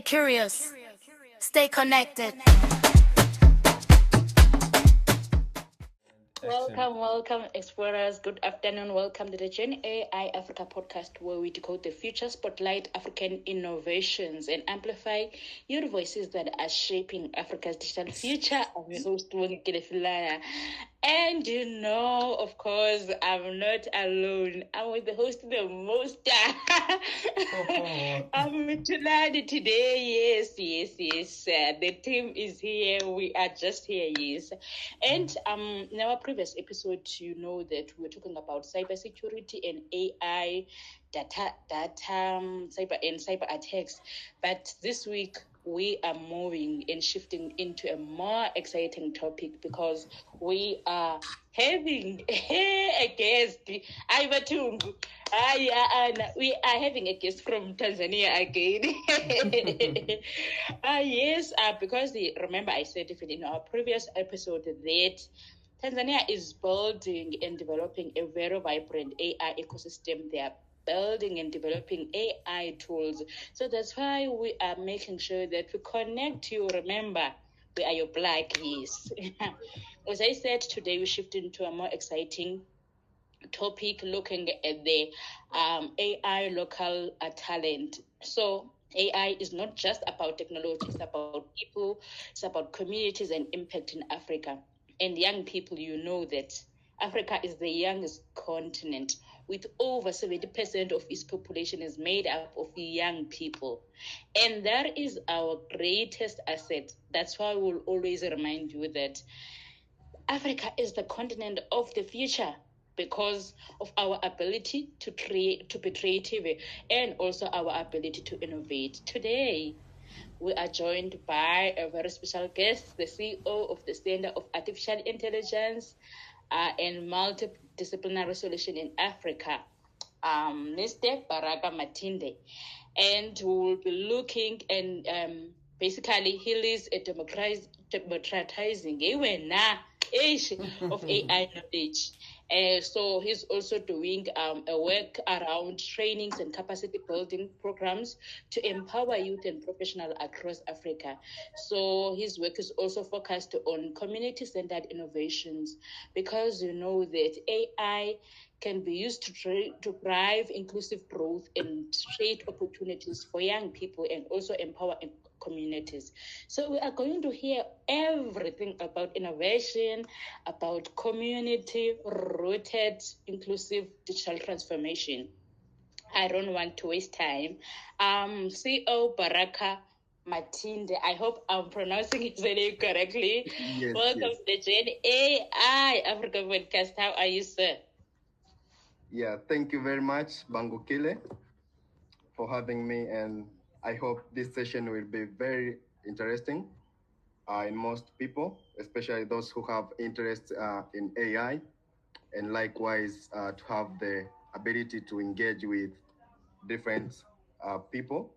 curious. Stay connected. Welcome, explorers. Good afternoon. Welcome to the Gen AI Africa podcast, where we decode the future, spotlight African innovations, and amplify your voices that are shaping Africa's digital future. I'm your host, Wongikile Filaya. And of course, I'm not alone. I'm with the host of the most. I'm with Tulani today. Yes. The team is here. We are just here, yes. And in our previous episode, you know that we were talking about cybersecurity and AI, data, cyber attacks. But this week, we are moving and shifting into a more exciting topic because we are having a guest. We are having a guest from Tanzania again. Yes, because remember I said even in our previous episode that Tanzania is building and developing a very vibrant AI ecosystem. They are building and developing AI tools. So that's why we are making sure that we connect you. Remember, we are your black keys. As I said, today we shift into a more exciting topic looking at the AI local talent. So AI is not just about technology, it's about people, it's about communities and impact in Africa. And young people, you know that Africa is the youngest continent with over 70% of its population is made up of young people. And that is our greatest asset. That's why we'll always remind you that Africa is the continent of the future because of our ability to be creative, and also our ability to innovate. Today, we are joined by a very special guest, the CEO of the Center of Artificial Intelligence and Multidisciplinary Solution in Africa, Mr. Baraka Matinde. And we will be looking and basically he leads a democratizing of AI knowledge. So he's also doing a work around trainings and capacity building programs to empower youth and professionals across Africa. So his work is also focused on community-centered innovations because you know that AI can be used to drive inclusive growth and create opportunities for young people and also empower communities. So we are going to hear everything about innovation, about community-rooted, inclusive digital transformation. I don't want to waste time. CEO Baraka Matinde, I hope I'm pronouncing his name correctly. Yes, Welcome yes. to the Gen AI Africa podcast. How are you, sir? Yeah, thank you very much, Bangukile, for having me. And I hope this session will be very interesting in most people, especially those who have interest in AI, and likewise to have the ability to engage with different people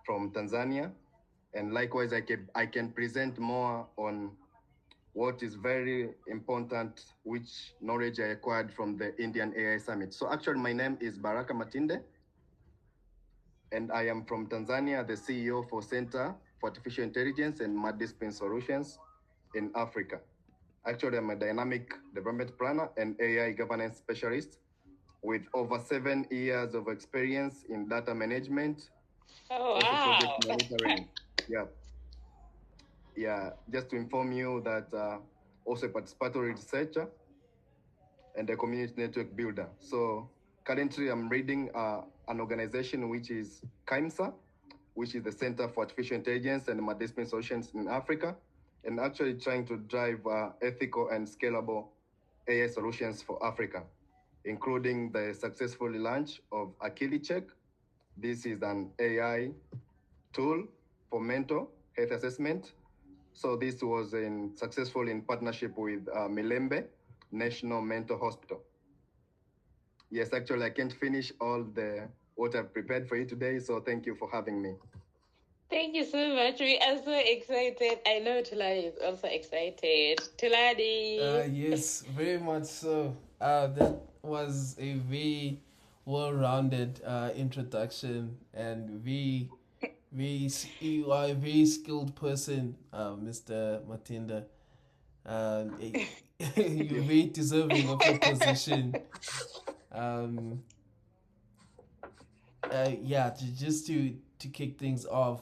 from Tanzania. And likewise, I can present more on what is very important, which knowledge I acquired from the Indian AI Summit. So actually, my name is Baraka Matinde, and I am from Tanzania, the CEO for Center for Artificial Intelligence and Multidiscipline Solutions in Africa. Actually, I'm a dynamic development planner and AI governance specialist with over 7 years of experience in data management, Oh, also project wow. monitoring. Yeah. Yeah, just to inform you that also a participatory researcher and a community network builder. So currently I'm reading an organization which is KIMSA, which is the Center for Artificial Intelligence and Multidiscipline Solutions in Africa, and actually trying to drive ethical and scalable AI solutions for Africa, including the successful launch of Akili Check. This is an AI tool for mental health assessment. So this was successful in partnership with Milembe National Mental Hospital. Yes, actually, I can't finish all the what I've prepared for you today. So thank you for having me. Thank you so much. We are so excited. I know Tulani is also excited. Tulani. Yes, very much so. That was a very well-rounded introduction and very You are a very skilled person, Mr. Matinde. You're very deserving of your position. Just to kick things off,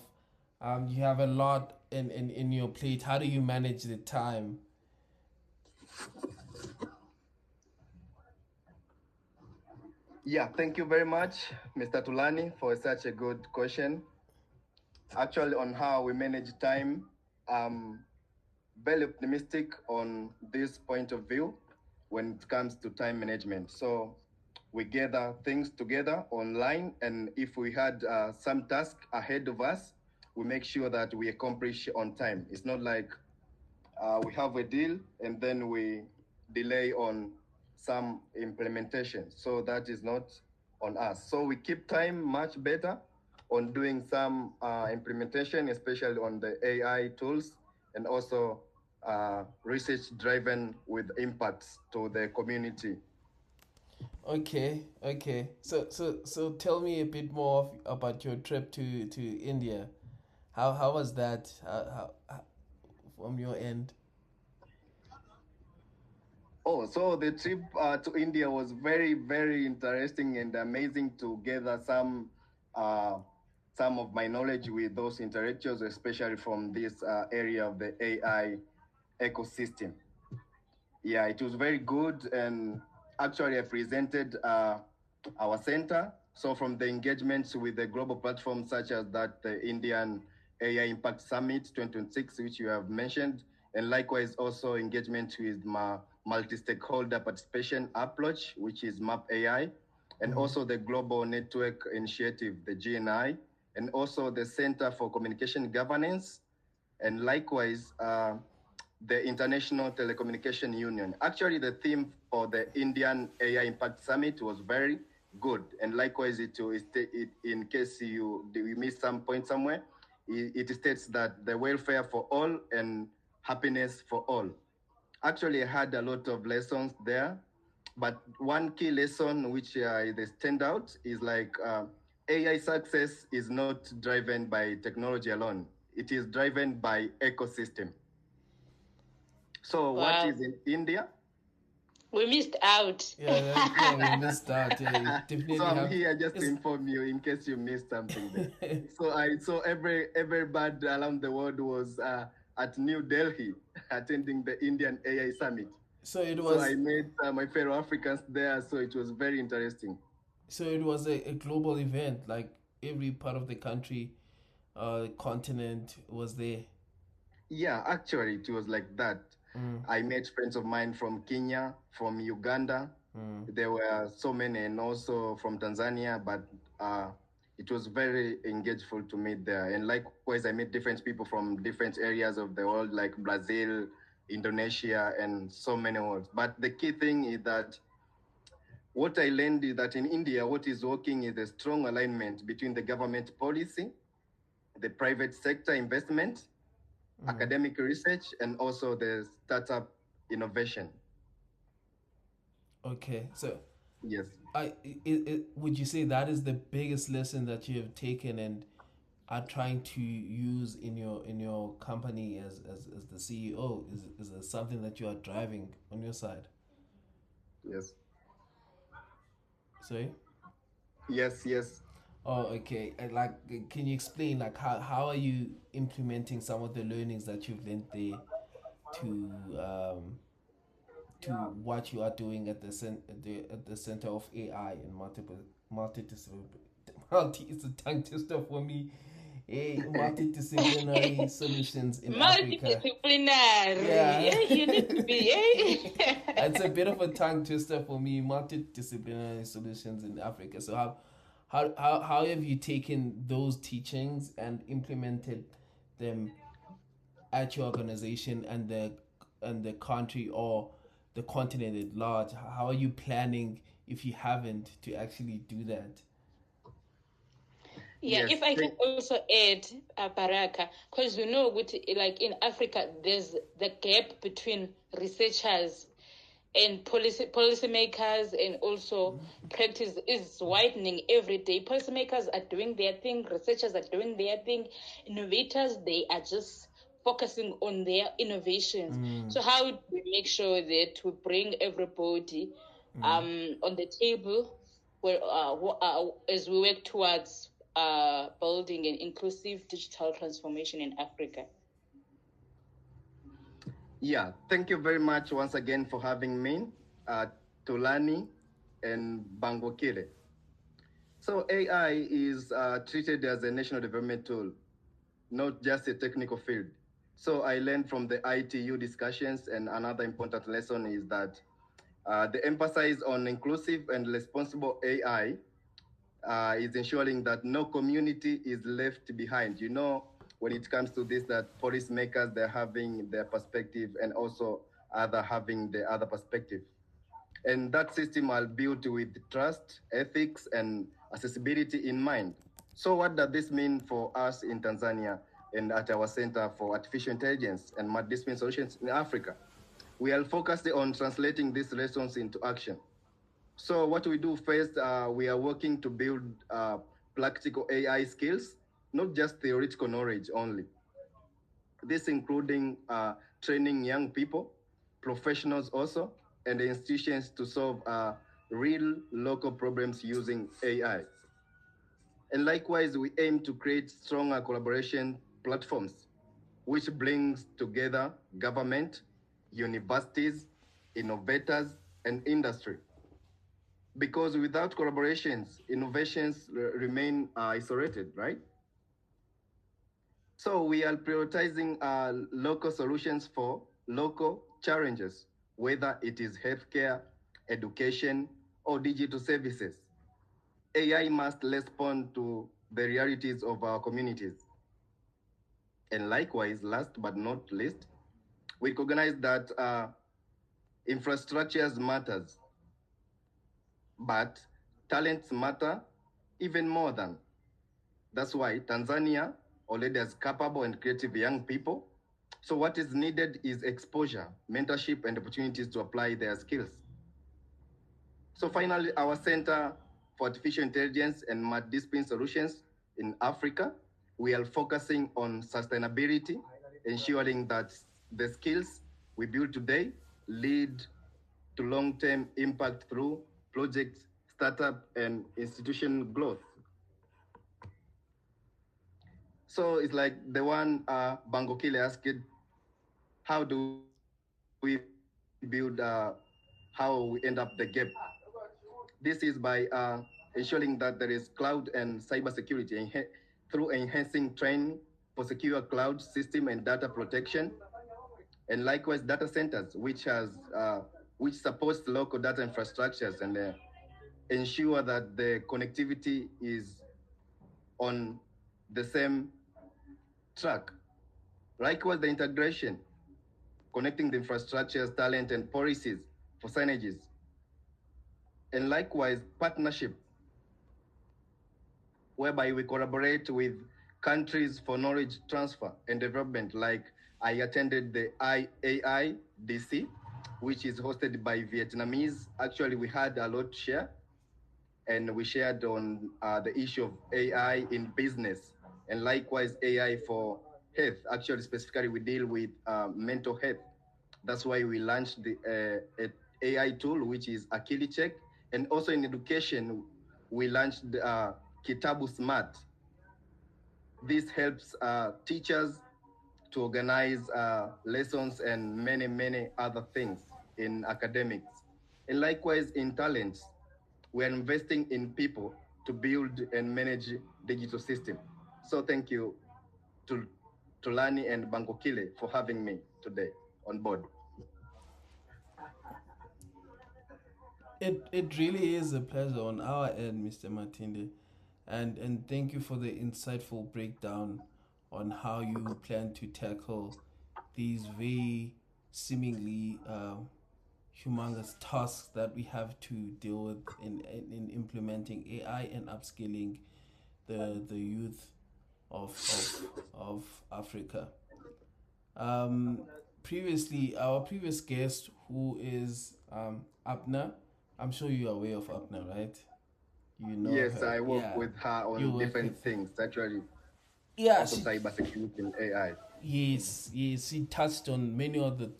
you have a lot in your plate. How do you manage the time? Yeah, thank you very much, Mr. Tulani, for such a good question. Actually, on how we manage time, very optimistic on this point of view when it comes to time management. So we gather things together online, and if we had some task ahead of us, we make sure that we accomplish on time. It's not like we have a deal and then we delay on some implementation. So that is not on us. So we keep time much better on doing some implementation, especially on the AI tools, and also research driven with impacts to the community. Okay. So tell me a bit more about your trip to India. How was that? How from your end? Oh, so the trip to India was very, very interesting and amazing to gather uh, some of my knowledge with those intellectuals, especially from this area of the AI ecosystem. Yeah, it was very good, and actually I presented our center. So from the engagements with the global platforms such as that the Indian AI Impact Summit 2026, which you have mentioned, and likewise also engagement with my multi-stakeholder participation approach, which is MAP AI, and also the Global Network Initiative, the GNI, and also the Center for Communication Governance, and likewise the International Telecommunication Union. Actually, the theme for the Indian AI Impact Summit was very good, and likewise, in case you missed some point somewhere, it states that the welfare for all and happiness for all. Actually, I had a lot of lessons there, but one key lesson which the standout is like AI success is not driven by technology alone. It is driven by ecosystem. So what Wow. is in India? We missed out. Yeah, we missed out. Yeah, you So definitely I'm have. here just to It's, inform you in case you missed something there. So I saw everybody around the world was at New Delhi attending the Indian AI Summit. so it So I was met my fellow Africans there. So it was very interesting. a global event. Like every part of the country, continent was there. Yeah, actually, it was like that. Mm, I met friends of mine from Kenya, from Uganda. mm. There were so many, and also from Tanzania, but it was very engageful to meet there. And likewise, I met different people from different areas of the world, like Brazil, Indonesia, and so many worlds. But the key thing is that what I learned is that in India, what is working is a strong alignment between the government policy, the private sector investment, academic research, and also the startup innovation. Okay, so Yes. would you say that is the biggest lesson that you have taken and are trying to use in your company as the CEO? Is there something that you are driving on your side? Yes. Sorry. Yes. Oh, okay. Can you explain like how are you implementing some of the learnings that you've learned there to to what you are doing at at the center of AI and multidisciplinary multi is a tongue twister for me. Multidisciplinary solutions in Africa. Multidisciplinary. Yeah. You need to be. It's a bit of a tongue twister for me. Multidisciplinary solutions in Africa. So how have you taken those teachings and implemented them at your organization and the country or the continent at large? How are you planning if you haven't to actually do that? Yeah, Yes. if I can also add, Baraka, because like in Africa, there's the gap between researchers and policymakers, and also practice is widening every day. Policymakers are doing their thing, researchers are doing their thing, innovators, they are just focusing on their innovations. So how do we make sure that we bring everybody on the table where as we work towards building an inclusive digital transformation in Africa? Yeah, thank you very much once again for having me, Tulani and Bangokile. So AI is treated as a national development tool, not just a technical field. So I learned from the ITU discussions, and another important lesson is that the emphasis on inclusive and responsible AI is ensuring that no community is left behind. You know, when it comes to this, that policymakers, they're having their perspective and also other having the other perspective. And that system are built with trust, ethics, and accessibility in mind. So what does this mean for us in Tanzania and at our Center for Artificial Intelligence and Multidiscipline Solutions in Africa? We are focused on translating these lessons into action. So what we do first, we are working to build practical AI skills, not just theoretical knowledge only. This including training young people, professionals also, and the institutions to solve real local problems using AI. And likewise, we aim to create stronger collaboration platforms, which brings together government, universities, innovators, and industry. Because without collaborations, innovations remain isolated, right? So we are prioritizing local solutions for local challenges, whether it is healthcare, education, or digital services. AI must respond to the realities of our communities. And likewise, last but not least, we recognize that infrastructures matters, but talents matter even more than. That's why Tanzania already has capable and creative young people. So what is needed is exposure, mentorship, and opportunities to apply their skills. So finally, our Center for Artificial Intelligence and Multidiscipline Solutions in Africa, we are focusing on sustainability, ensuring that the skills we build today lead to long-term impact through projects, startup, and institution growth. So it's like the one Bangokile asked, how do we build, how we end up the gap? This is by ensuring that there is cloud and cybersecurity through enhancing training for secure cloud system and data protection, and likewise data centers, which supports local data infrastructures and ensure that the connectivity is on the same track. Likewise, the integration, connecting the infrastructures, talent, and policies for synergies. And likewise, partnership, whereby we collaborate with countries for knowledge transfer and development. Like I attended the IAIDC, which is hosted by Vietnamese. Actually, we had a lot to share, and we shared on the issue of AI in business, and likewise AI for health. Actually, specifically, we deal with mental health. That's why we launched the AI tool, which is Akili Check. And also in education, we launched Kitabu Smart. This helps teachers to organize lessons and many, many other things in academics. And likewise in talents, we're investing in people to build and manage digital system. So thank you to Tulani and Bangokile for having me today on board. It really is a pleasure on our end, Mr. Matinde, and thank you for the insightful breakdown on how you plan to tackle these very seemingly humongous tasks that we have to deal with in implementing AI and upskilling the youth of Africa. Um, previously, our previous guest, who is Abna, I'm sure you're aware of Abna, right? You know Yes, her. I work Yeah, with her you on work with different things, actually, yeah, also cybersecurity and AI. yes, she touched on many of the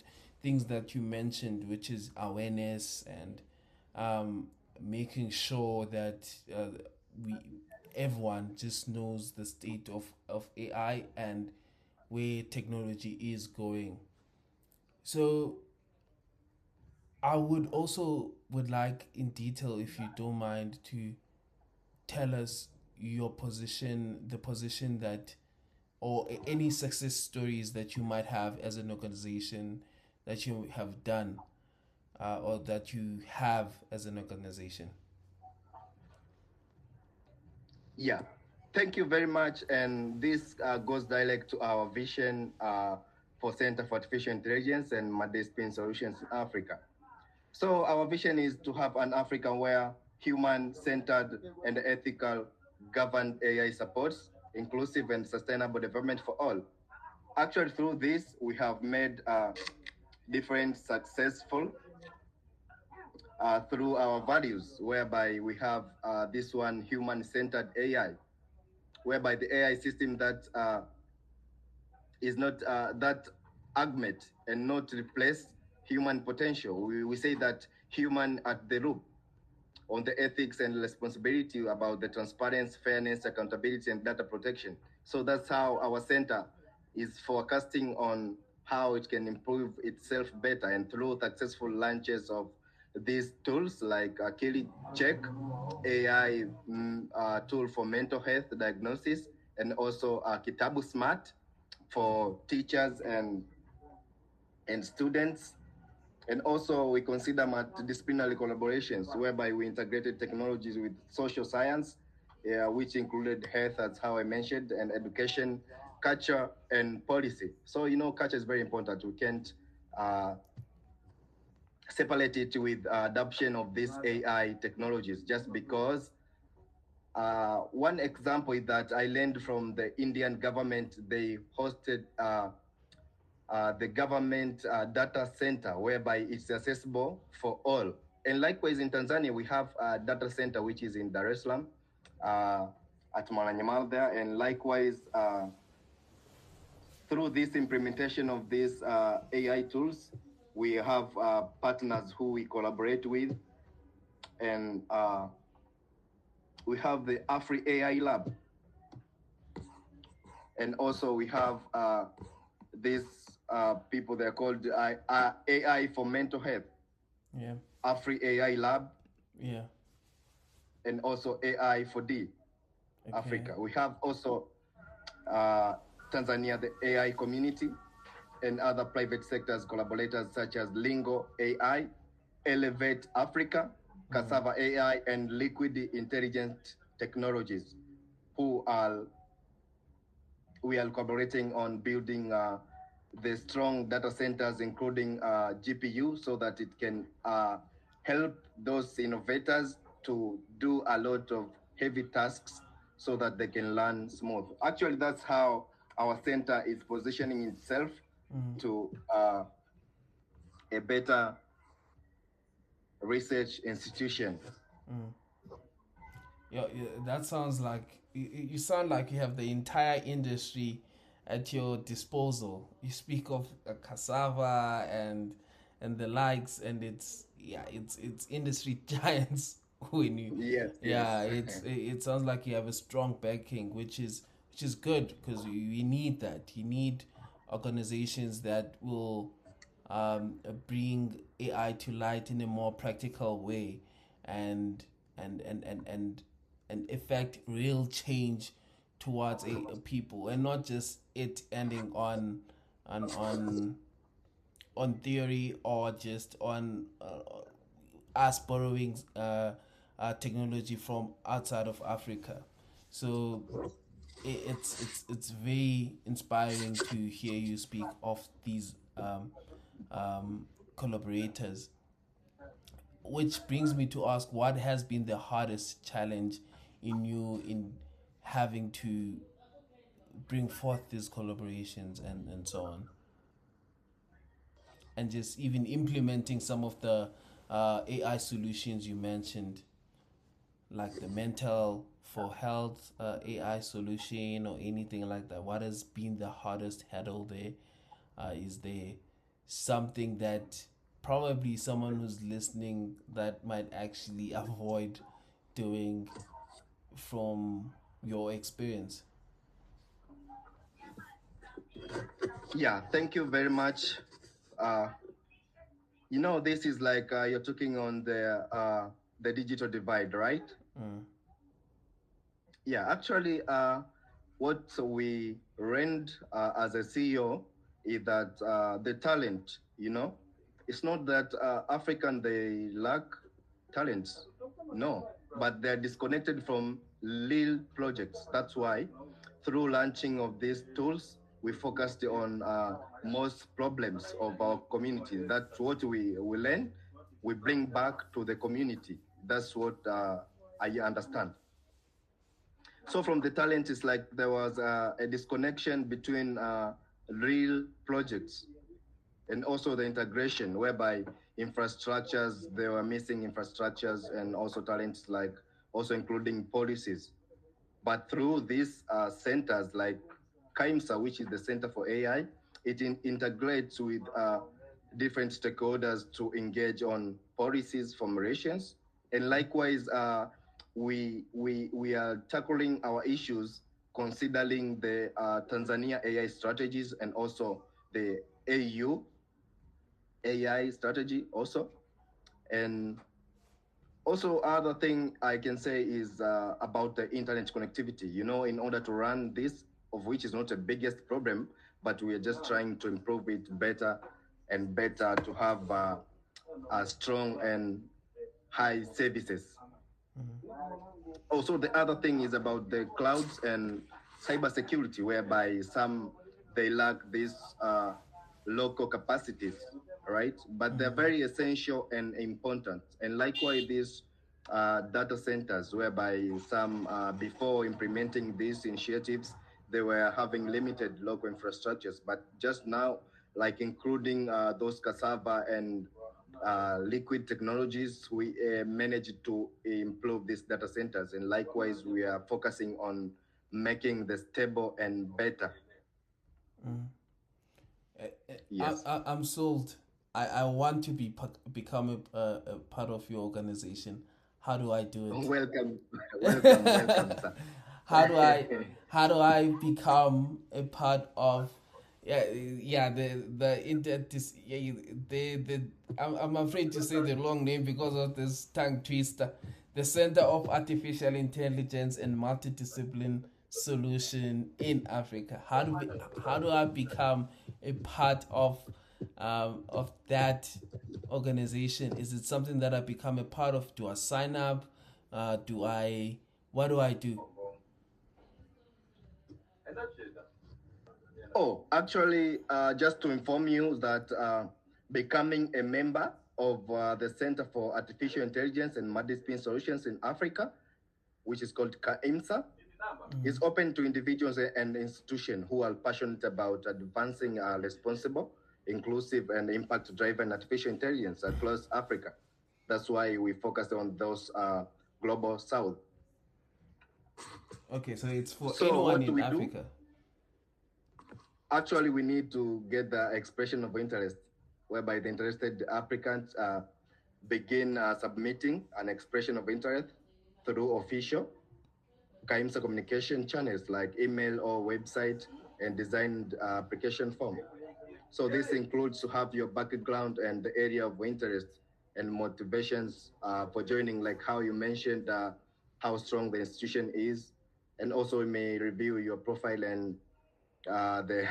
things that you mentioned, which is awareness and um, making sure that we everyone just knows the state of AI and where technology is going. So I would also would like in detail, if you don't mind, to tell us your position, the position that or any success stories that you might have as an organization that you have done or that you have as an organization. Yeah, thank you very much. And this goes direct to our vision for Center for Artificial Intelligence and Multidiscipline Solutions in Africa. So our vision is to have an Africa where human-centered and ethical governed AI supports inclusive and sustainable development for all. Actually, through this, we have made different successful through our values, whereby we have this one human-centered AI, whereby the AI system that is not that augment and not replace human potential. We say that human at the root on the ethics and responsibility about the transparency, fairness, accountability, and data protection. So that's how our center is forecasting on how it can improve itself better, and through successful launches of these tools like Akili Check, AI tool for mental health diagnosis, and also Kitabu Smart for teachers and students. And also we consider multidisciplinary collaborations whereby we integrated technologies with social science, which included health, as how I mentioned, and education, culture, and policy. So, culture is very important. We can't uh, separate it with adoption of these AI technologies just because one example is that I learned from the Indian government. They hosted the government data center whereby it's accessible for all. And likewise in Tanzania, we have a data center which is in Dar es Salaam at Maranyamal there. And likewise, through this implementation of these AI tools, we have partners who we collaborate with. And we have the Afri AI Lab. And also we have these people, they're called AI for mental health. Yeah. Afri AI Lab, Yeah. and also AI for D, Okay. Africa. We have also Tanzania, the AI community, and other private sectors collaborators such as Lingo AI, Elevate Africa, Cassava AI, and Liquid Intelligent Technologies, who are we are collaborating on building the strong data centers, including GPU, so that it can help those innovators to do a lot of heavy tasks so that they can learn smooth. Actually, that's how our center is positioning itself to a better research institution. Yeah, that sounds like you sound like you have the entire industry at your disposal. You speak of cassava and the likes, and it's industry giants when you Yes, yeah yes. it sounds like you have a strong backing, which is good because you need that. You need organizations that will bring AI to light in a more practical way and and and and and and effect real change towards a people, and not just it ending on on on theory or just on us borrowing technology from outside of Africa. So it's very inspiring to hear you speak of these collaborators, which brings me to ask, what has been the hardest challenge in having to bring forth these collaborations and so on? and just even implementing some of the AI solutions you mentioned, like the mental for health AI solution or anything like that? What has been the hardest hurdle there? Is there something that probably someone who's listening that might actually avoid doing from your experience? Yeah, thank you very much. Uh, this is like you're talking on the digital divide, right? Mm. Yeah, actually, what we rent as a CEO is that the talent, it's not that African they lack talents, no, but they're disconnected from real projects. That's why, through launching of these tools, we focused on most problems of our community. That's what we learn, we bring back to the community. That's what I understand. So from the talent, it's like there was a disconnection between real projects and also the integration, whereby infrastructures, there were missing infrastructures and also talents, like also including policies. But through these centers like KAIMSA, which is the Center for AI, it integrates with different stakeholders to engage on policies, formulations, and likewise, we are tackling our issues considering the Tanzania AI strategies and also the AU AI strategy also. And also, other thing I can say is about the internet connectivity. In order to run this, of which is not the biggest problem, but we are just trying to improve it better and better to have a strong and high services. Also, the other thing is about the clouds and cybersecurity, whereby some they lack these local capacities, right? But they're very essential and important. And likewise, these data centers, whereby some before implementing these initiatives, they were having limited local infrastructures. But just now, like including those cassava and liquid technologies, we managed to improve these data centers. And likewise, we are focusing on making the stable and better. Mm. Yes. I'm sold. I want to become a part of your organization. How do I do it? Welcome, welcome, sir. how do I how do I become a part of the inter this the I'm afraid to say the wrong name because of this tongue twister, the Center of Artificial Intelligence and Multidiscipline Solution in Africa. How do I become a part of that organization? Is it something that I become a part of? Do I sign up? What do I do? Oh, actually, just to inform you that becoming a member of the Center for Artificial Intelligence and Multidiscipline Solutions in Africa, which is called KAIMSA, is open to individuals and institutions who are passionate about advancing responsible, inclusive, and impact-driven artificial intelligence across Africa. That's why we focus on those global south. Okay, so it's for So anyone what do in we do? Africa. Actually, we need to get the expression of interest, whereby the interested applicants begin submitting an expression of interest through official KAIMSA communication channels like email or website and designed application form. So this includes to have your background and the area of interest and motivations for joining, like how you mentioned how strong the institution is, and also we may review your profile and the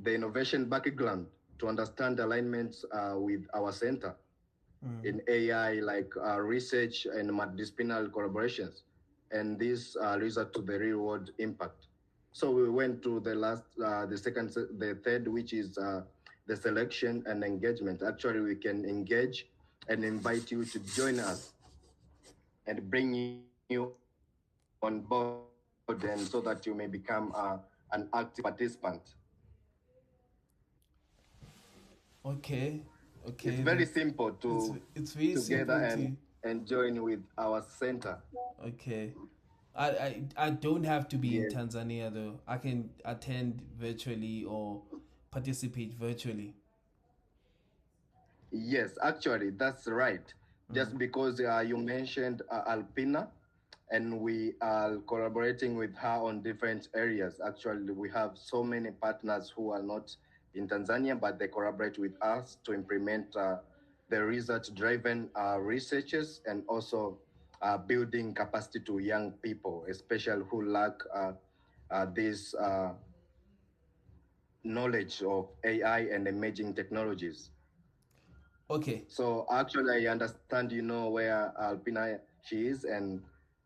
the innovation background to understand alignments with our center in AI, like research and multidisciplinary collaborations, and this result to the real world impact. So we went to the last, the second, the third, which is the selection and engagement. Actually, we can engage and invite you to join us and bring you on board, and so that you may become an active participant. Okay. Okay. It's very simple It's very together simple to. and join with our center. Okay. I don't have to be in Yes, Tanzania though. I can attend virtually or participate virtually. yes, actually, that's right. Just because you mentioned Alpina, and we are collaborating with her on different areas. Actually, we have so many partners who are not in Tanzania, but they collaborate with us to implement the research-driven researches and also building capacity to young people, especially who lack this knowledge of AI and emerging technologies. Okay. So actually, I understand you know where Alpina she is, and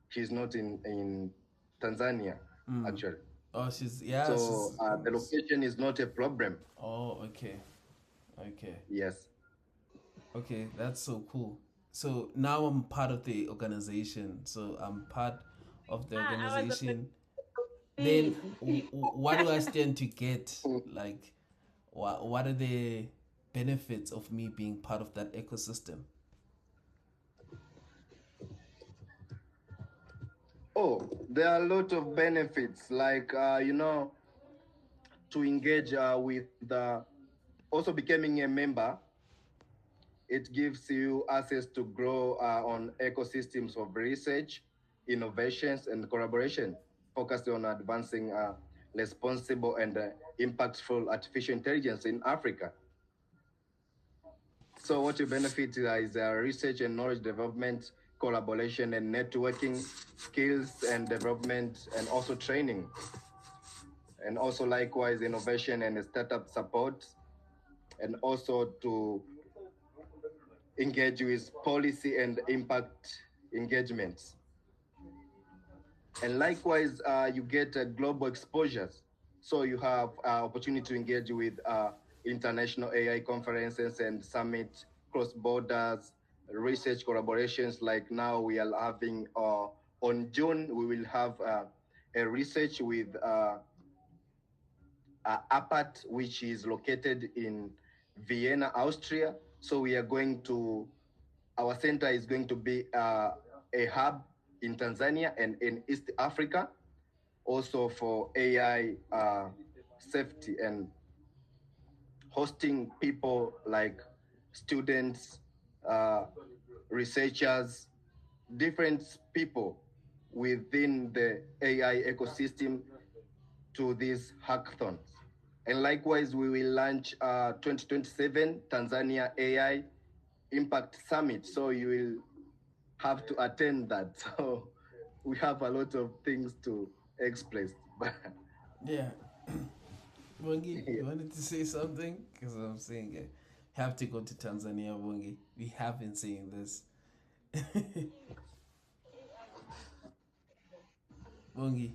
she's not in Tanzania actually. Oh, So the location is not a problem. Oh, okay. Okay. Yes. Okay, that's so cool. So now I'm part of the organization. So I'm part of the I was organization. Then afraid. what do I stand to get? Like, what are the benefits of me being part of that ecosystem? Oh, there are a lot of benefits, like to engage with also becoming a member. It gives you access to grow on ecosystems of research, innovations, and collaboration, focused on advancing responsible and impactful artificial intelligence in Africa. So, what you benefit is research and knowledge development, collaboration and networking, skills and development, and also training, and also likewise innovation and startup support, and also to engage with policy and impact engagements. And likewise, you get global exposures. So you have opportunity to engage with international AI conferences and summit, cross borders, research collaborations. Like now we are having on June, we will have a research with APAT, which is located in Vienna, Austria. So we are going to our center is going to be a hub in Tanzania and in East Africa, also for AI safety and hosting people like students, uh, researchers, different people within the AI ecosystem to these hackathons. And likewise, we will launch 2027 Tanzania AI Impact Summit. So you will have to attend that. So we have a lot of things to express. Yeah. Bongi, Yeah. you wanted to say something? Because I'm saying it. Have to go to Tanzania, Bongi. We have been saying this. Bongi,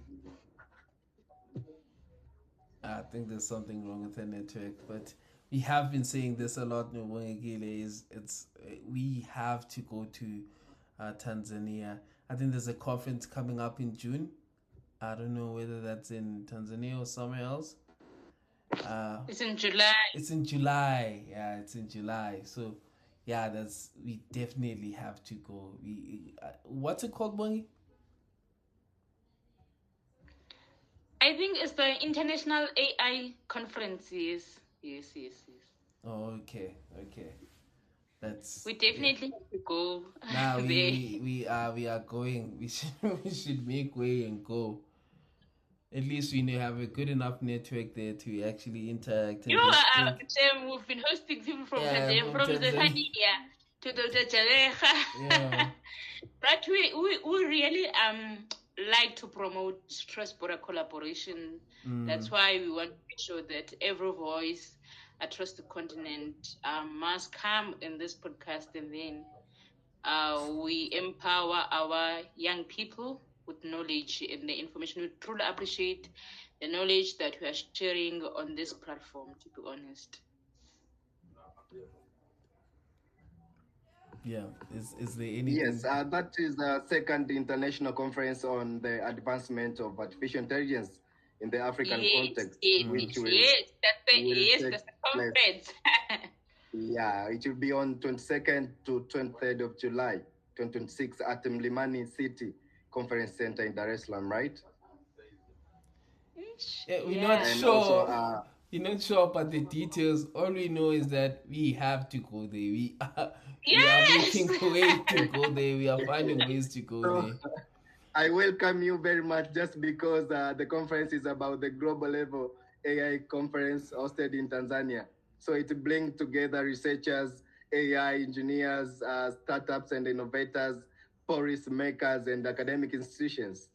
I think there's something wrong with the network, but we have been saying this a lot. No, Bongi Gile is we have to go to Tanzania. I think there's a conference coming up in June. I don't know whether that's in Tanzania or somewhere else. It's in July. It's in July. Yeah, it's in July. So, yeah, we definitely have to go. What's it called, Bongi? I think it's the International AI Conference. Yes, yes, yes, yes. Oh, okay, okay. That's We definitely have to go Nah, there. we are going. We should make way and go. At least we have a good enough network there to actually interact and You know, just think. Sam, we've been hosting people from Yeah, Tanzania, from from Tanzania. Tanzania to Dr. Jaleja. Yeah. But we really like to promote cross-border collaboration. That's why we want to make sure that every voice across the continent must come in this podcast, and then we empower our young people with knowledge and the information. We truly appreciate the knowledge that we are sharing on this platform, to be honest. Yeah. Is there anything? Yes, that is the second international conference on the advancement of artificial intelligence in the African Yes, context, yes, which yes. That's the will yes, take that's the place. conference. Yeah, it will be on 22nd to 23rd of July, 2026 at Mlimani City Conference Center in Dar es Salaam, right? Yeah, we're not Yeah. And also, sure. We're not sure about the details. All we know is that we have to go there. We are Yes. making way to go there. We are finding ways to go so there. I welcome you very much just because the conference is about the global level AI conference hosted in Tanzania. So it brings together researchers, AI engineers, startups and innovators, policy makers, and academic institutions.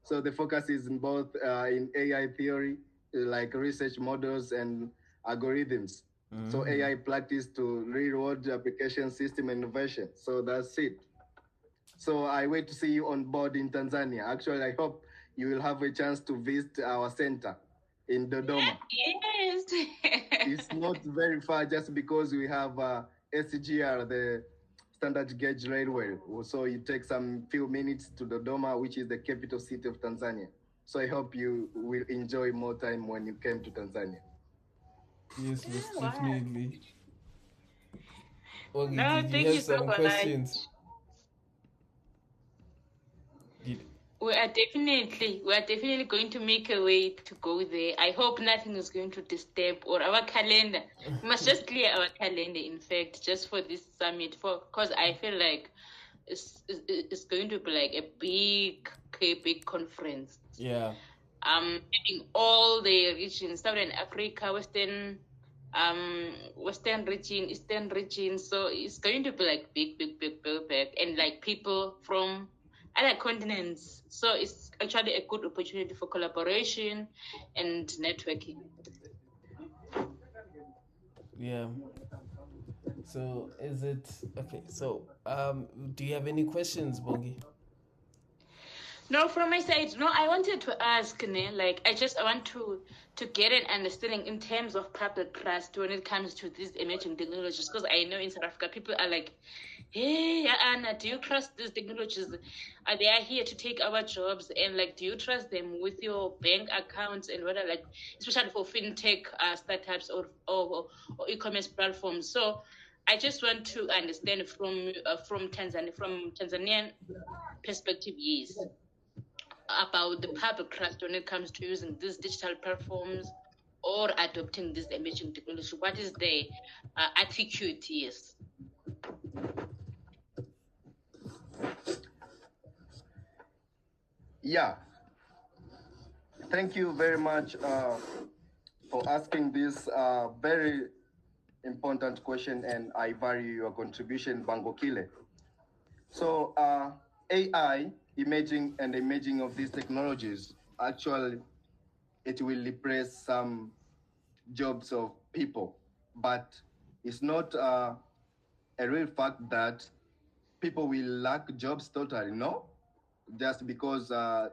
So the focus is in both in AI theory, like research models and algorithms. So AI practice to real world application system innovation. So that's it. So I wait to see you on board in Tanzania. Actually, I hope you will have a chance to visit our center in Dodoma. Yes. It's not very far just because we have SGR, the standard gauge railway. So you take some few minutes to Dodoma, which is the capital city of Tanzania. So I hope you will enjoy more time when you came to Tanzania. Yes, most Wow. definitely. Okay, No, did you thank have you so some much. questions? Did We are definitely going to make a way to go there. I hope nothing is going to disturb or our calendar. We must just clear our calendar, in fact, just for this summit, for because I feel like it's going to be like a big conference. yeah. Having all the regions, Southern Africa, Western region, Eastern region. So it's going to be like big, and like people from other continents. So it's actually a good opportunity for collaboration and networking. Yeah. So is it okay? So do you have any questions, Bongi? No, from my side, no, I wanted to ask, like, I want to get an understanding in terms of public trust when it comes to these emerging technologies, because I know in South Africa people are like, hey, Anna, do you trust these technologies? Are they are here to take our jobs? And like, do you trust them with your bank accounts and whether like, especially for fintech startups or e-commerce platforms? So I just want to understand from Tanzanian perspective, yes, about the public trust when it comes to using these digital platforms or adopting this emerging technology. What is the attitude? Yes. Yeah, thank you very much for asking this very important question, and I value your contribution, Bangokile. So, AI, imaging of these technologies, actually, it will replace some jobs of people, but it's not a real fact that people will lack jobs totally. No, just because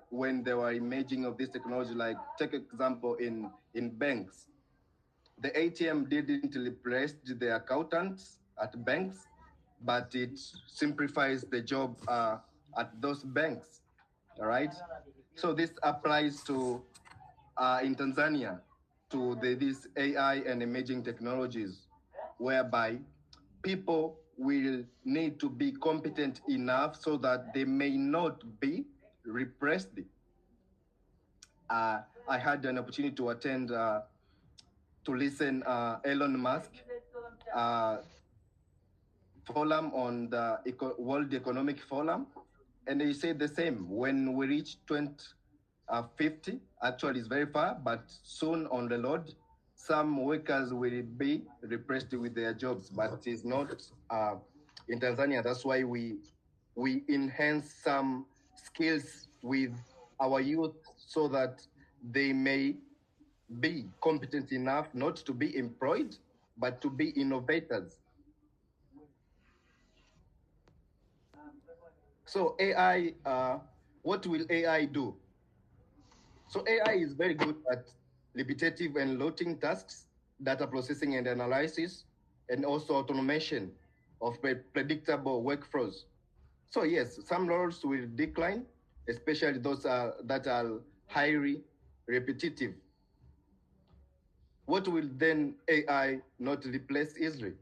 when they were imaging of this technology, like take example in banks, the ATM didn't replace the accountants at banks, but it simplifies the job at those banks. All right. So this applies to in Tanzania to these AI and emerging technologies, whereby people will need to be competent enough so that they may not be repressed. I had an opportunity to attend to listen Elon Musk uh, forum on the World Economic Forum, and they say the same. When we reach 2050, actually it's very far, but soon on the road, some workers will be repressed with their jobs, but it's not in Tanzania. That's why we enhance some skills with our youth so that they may be competent enough not to be employed, but to be innovators. So AI, what will AI do? So AI is very good at repetitive and loading tasks, data processing and analysis, and also automation of predictable workflows. So yes, some roles will decline, especially those that are highly repetitive. What will then AI not replace easily?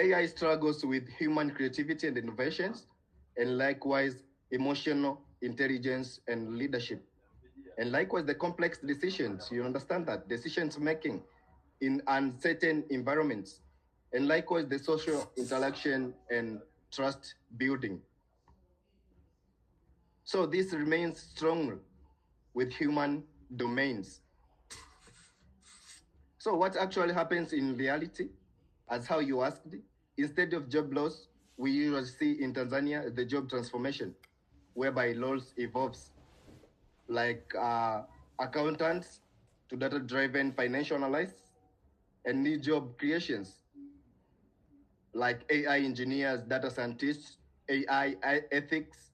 AI struggles with human creativity and innovations, and likewise emotional intelligence and leadership. And likewise the complex decisions, you understand that, decisions making in uncertain environments. And likewise the social interaction and trust building. So this remains strong with human domains. So what actually happens in reality, as how you asked, instead of job loss, we usually see in Tanzania the job transformation, whereby roles evolves like accountants to data-driven financial analysts, and new job creations like AI engineers, data scientists, AI ethics,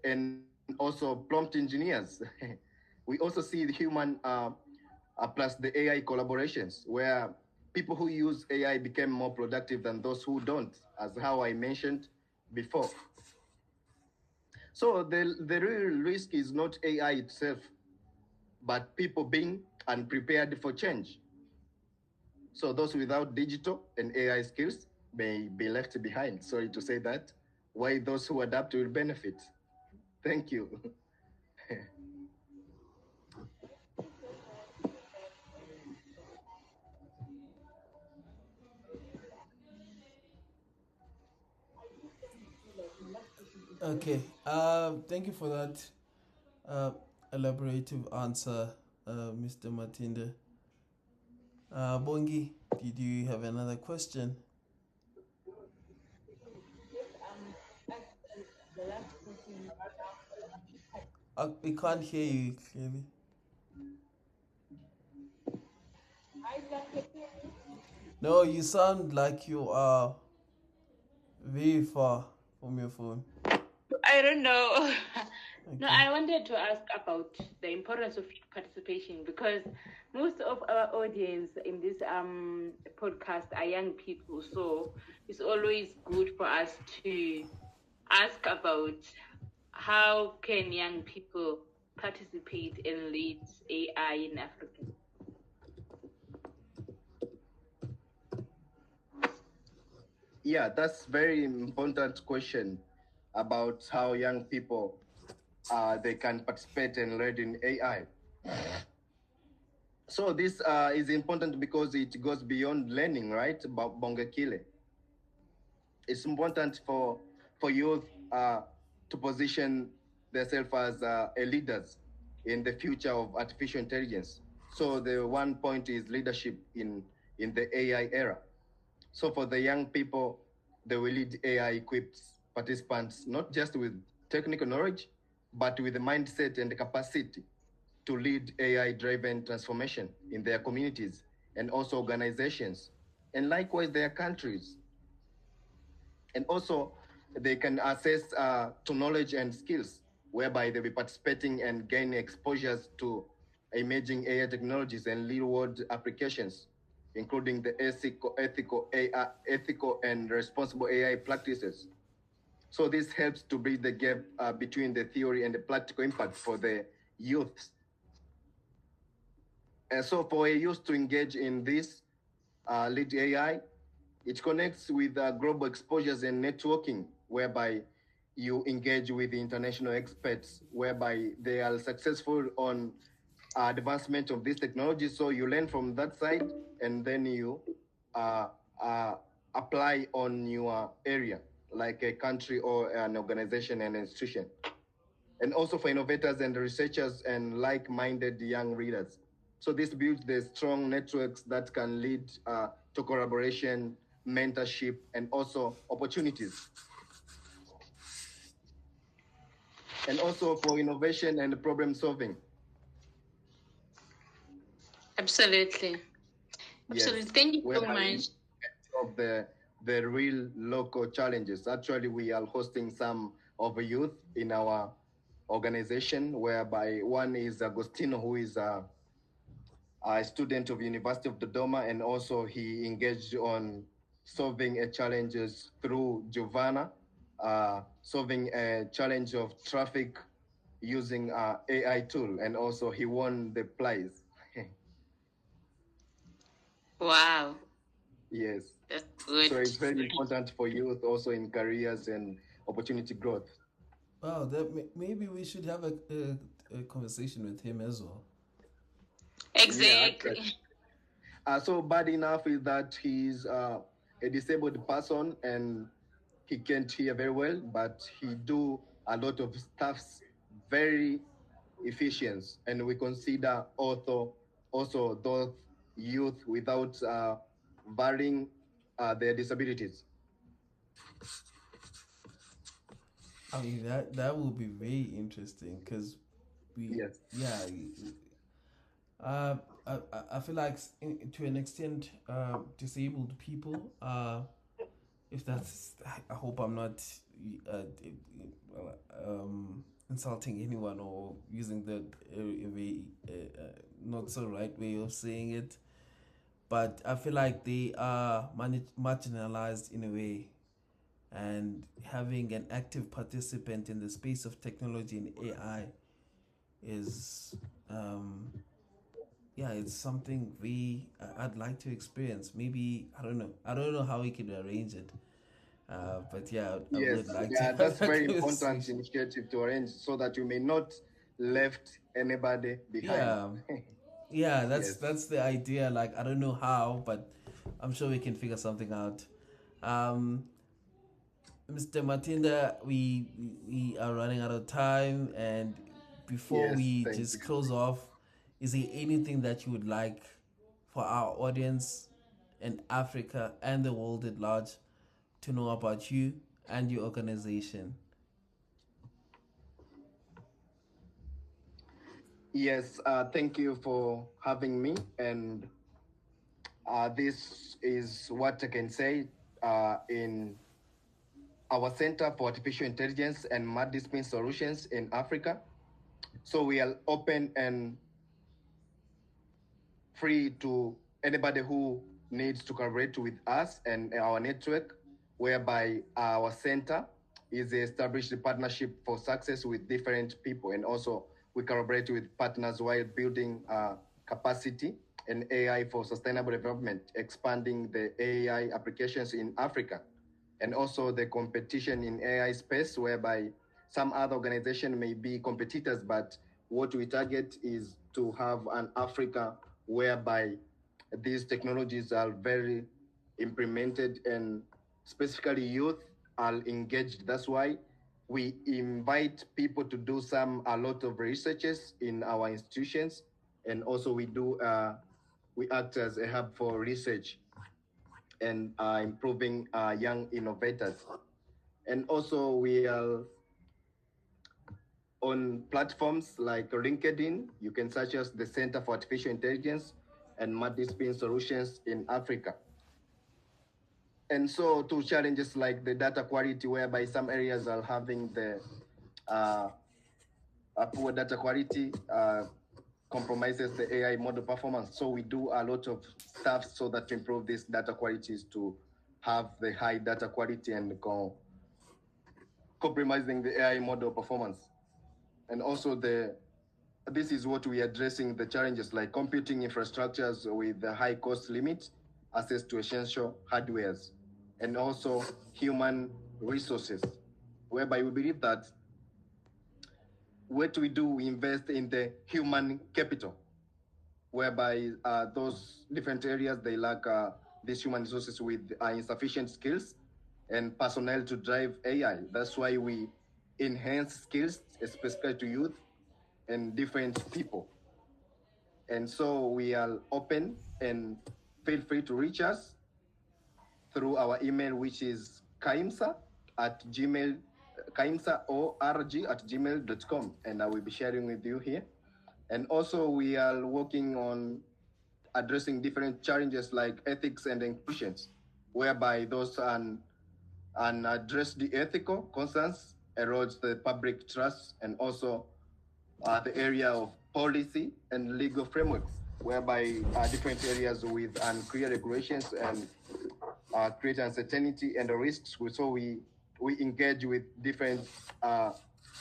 and also prompt engineers. We also see the human plus the AI collaborations, where people who use AI became more productive than those who don't, as how I mentioned before. So the real risk is not AI itself, but people being unprepared for change. So those without digital and AI skills may be left behind. Sorry to say that. While those who adapt will benefit. Thank you. Okay. Thank you for that uh, elaborative answer, Mr. Matinde. Bongi, did you have another question? We can't hear you clearly. No, you sound like you are very far from your phone. I don't know. No, Okay. I wanted to ask about the importance of participation, because most of our audience in this podcast are young people. So it's always good for us to ask about how can young people participate and lead AI in Africa. Yeah, that's very important question about how young people they can participate and learn in AI. So this is important because it goes beyond learning, right? Bongekile. It's important for youth to position themselves as leaders in the future of artificial intelligence. So the one point is leadership in the AI era. So for the young people, they will lead AI equipped participants, not just with technical knowledge, but with the mindset and the capacity to lead AI driven transformation in their communities and also organizations, and likewise their countries. And also, they can access to knowledge and skills, whereby they'll be participating and gain exposures to emerging AI technologies and real-world applications, including the ethical and responsible AI practices. So this helps to bridge the gap between the theory and the practical impact for the youths. And so for a youth to engage in this lead AI, it connects with global exposures and networking, whereby you engage with international experts, whereby they are successful on advancement of this technology. So you learn from that side, and then you uh, uh, apply on your area, like a country or an organization and institution. And also for innovators and researchers and like-minded young readers. So this builds the strong networks that can lead to collaboration, mentorship, and also opportunities. And also for innovation and problem solving. Absolutely. Yes, Absolutely. Thank you so whereby we much. of the real local challenges. Actually, we are hosting some of the youth in our organization, whereby one is Agostino, who is a student of University of Dodoma, and also he engaged on solving a challenges through Giovanna, solving a challenge of traffic using AI tool, and also he won the prize. Wow. Yes. That's good. So it's very important for youth also in careers and opportunity growth. Wow, maybe we should have a conversation with him as well. Yeah. Exactly. So bad enough is that he's a disabled person and he can't hear very well, but he do a lot of stuffs very efficient, and we consider also those youth without varying their disabilities. I mean that will be very interesting because we Yes. yeah uh I feel like to an extent disabled people if that's I hope I'm not uh, insulting anyone or using the not so right way of saying it, but I feel like they are marginalized in a way, and having an active participant in the space of technology and AI is yeah, it's something I'd like to experience. Maybe I don't know how we could arrange it, but yeah, I Yes, would like to yeah, have that's that very important conversation. initiative to arrange so that you may not left anybody behind. Yeah, yeah, Yes. that's the idea. Like I don't know how, but I'm sure we can figure something out. Um, Mr. Matinde, we are running out of time, and before Yes, we thank you. just close off, is there anything that you would like for our audience in Africa and the world at large to know about you and your organization? Yes, thank you for having me. And this is what I can say in our Center for Artificial Intelligence and Multidiscipline Solutions in Africa. So we are open and free to anybody who needs to collaborate with us and our network, whereby our center is established a partnership for success with different people. And also we collaborate with partners while building capacity and AI for sustainable development, expanding the AI applications in Africa. And also the competition in AI space, whereby some other organization may be competitors, but what we target is to have an Africa whereby these technologies are very implemented and specifically youth are engaged. That's why we invite people to do a lot of researches in our institutions, and also we act as a hub for research and improving young innovators. And also we are on platforms like LinkedIn. You can search us the Center for Artificial Intelligence and Multidiscipline Solutions in Africa. And so to challenges like the data quality, whereby some areas are having the uh, poor data quality, compromises the AI model performance. So we do a lot of stuff so that to improve this data qualities to have the high data quality and compromising the AI model performance. And also this is what we are addressing the challenges like computing infrastructures with the high cost limit, access to essential hardwares, and also human resources, whereby we believe that what we do, we invest in the human capital, whereby those different areas, they lack these human resources with insufficient skills and personnel to drive AI. That's why we enhance skills, especially to youth and different people. And so we are open and feel free to reach us through our email, which is kaimsa at gmail, kaimsaorg@gmail.com. And I will be sharing with you here. And also we are working on addressing different challenges like ethics and inclusions, whereby those and address the ethical concerns erodes the public trust, and also the area of policy and legal frameworks, whereby different areas with unclear regulations and create uncertainty and risks. So we engage with different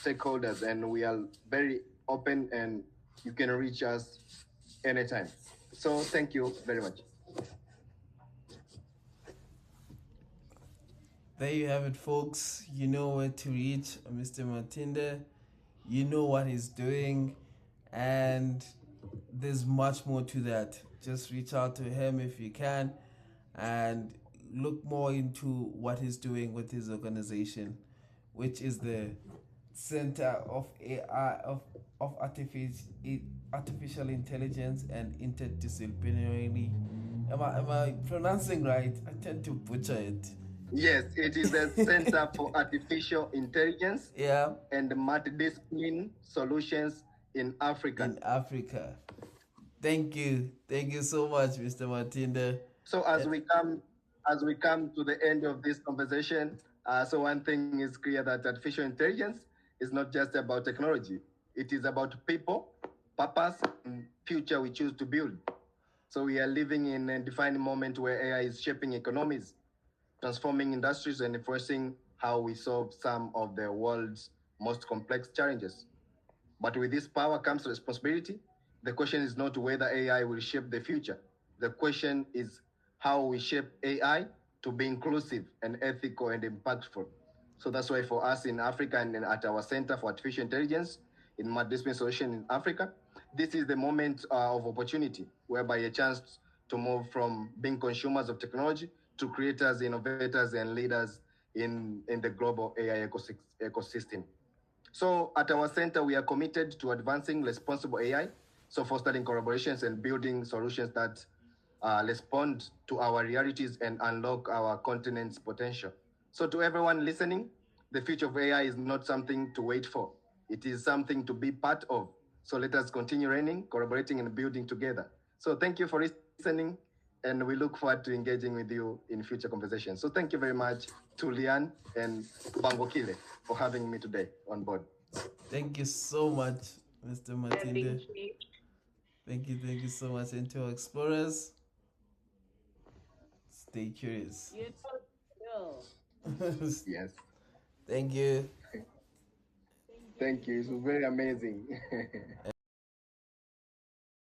stakeholders, and we are very open, and you can reach us anytime. So thank you very much. there you have it, folks. You know where to reach Mr. Matinde. You know what he's doing, and there's much more to that. Just reach out to him if you can, and look more into what he's doing with his organization, which is the Center of AI of Artificial Intelligence and Interdisciplinary. Am I pronouncing right? I tend to butcher it. Yes, it is the Center for Artificial Intelligence Yeah. and Multidiscipline Solutions in Africa. In Africa. Thank you so much, Mr. Matinde. So as we come to the end of this conversation, so one thing is clear, that artificial intelligence is not just about technology. It is about people, purpose, and future we choose to build. So we are living in a defining moment where AI is shaping economies, transforming industries, and enforcing how we solve some of the world's most complex challenges. But with this power comes responsibility. The question is not whether AI will shape the future. The question is how we shape AI to be inclusive and ethical and impactful. So that's why for us in Africa and at our Center for Artificial Intelligence in Multidiscipline Solution in Africa, this is the moment of opportunity, whereby a chance to move from being consumers of technology to creators, innovators, and leaders in the global AI ecosystem. So at our center, we are committed to advancing responsible AI, so fostering collaborations and building solutions that respond to our realities and unlock our continent's potential. So to everyone listening, the future of AI is not something to wait for. It is something to be part of. So let us continue learning, collaborating, and building together. So thank you for listening, and we look forward to engaging with you in future conversations. So thank you very much to Lian and Bangokile for having me today on board. Thank you so much, Mr. Matinde. Thank you. Thank you so much. And to our explorers, stay curious. Yes. Thank you. Thank you. It's very amazing.